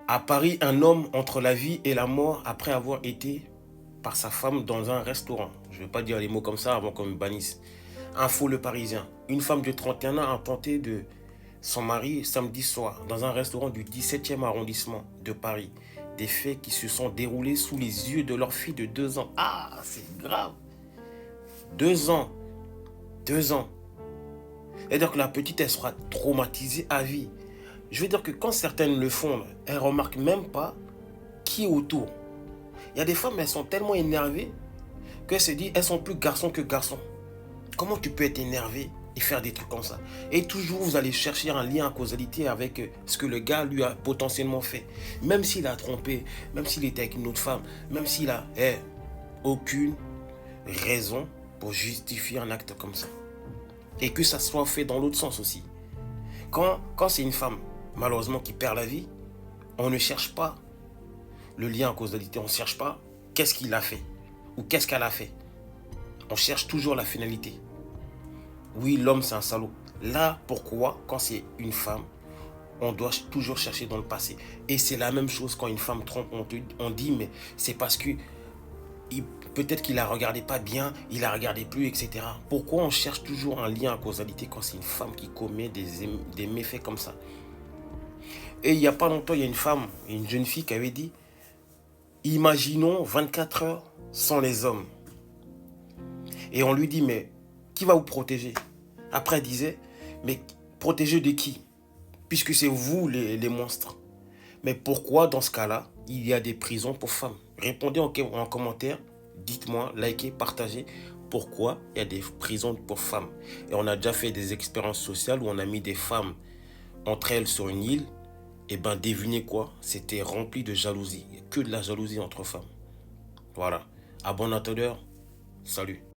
À Paris, un homme entre la vie et la mort après avoir été par sa femme dans un restaurant. Je ne vais pas dire les mots comme ça avant qu'on me bannisse. Info Le Parisien. Une femme de 31 ans a tenté de son mari samedi soir dans un restaurant du 17e arrondissement de Paris. Des faits qui se sont déroulés sous les yeux de leur fille de 2 ans. Ah, c'est grave. 2 ans. 2 ans. C'est-à-dire que la petite, elle sera traumatisée à vie. Je veux dire que quand certaines le font, elles ne remarquent même pas qui est autour. Il y a des femmes, elles sont tellement énervées qu'elles se disent, elles sont plus garçons que garçons. Comment tu peux être énervé et faire des trucs comme ça? Et toujours, vous allez chercher un lien à causalité avec ce que le gars lui a potentiellement fait. Même s'il a trompé, même s'il était avec une autre femme, même s'il a aucune raison pour justifier un acte comme ça. Et que ça soit fait dans l'autre sens aussi. Quand c'est une femme, malheureusement, qui perd la vie, on ne cherche pas le lien à causalité, on ne cherche pas qu'est-ce qu'il a fait ou qu'est-ce qu'elle a fait. On cherche toujours la finalité. Oui, l'homme, c'est un salaud. Là, pourquoi, quand c'est une femme, on doit toujours chercher dans le passé. Et c'est la même chose quand une femme trompe, on dit, mais c'est parce que peut-être qu'il la regardait pas bien, il la regardait plus, etc. Pourquoi on cherche toujours un lien à causalité quand c'est une femme qui commet des méfaits comme ça? Et il n'y a pas longtemps, il y a une femme, une jeune fille qui avait dit, imaginons 24 heures sans les hommes. Et on lui dit, mais qui va vous protéger? Après, elle disait, mais protéger de qui? Puisque c'est vous les monstres. Mais pourquoi, dans ce cas-là, il y a des prisons pour femmes? Répondez en commentaire, dites-moi, likez, partagez, pourquoi il y a des prisons pour femmes. Et on a déjà fait des expériences sociales où on a mis des femmes entre elles sur une île. Et ben, devinez quoi? C'était rempli de jalousie. Que de la jalousie entre femmes. Voilà. À bon entendeur, salut.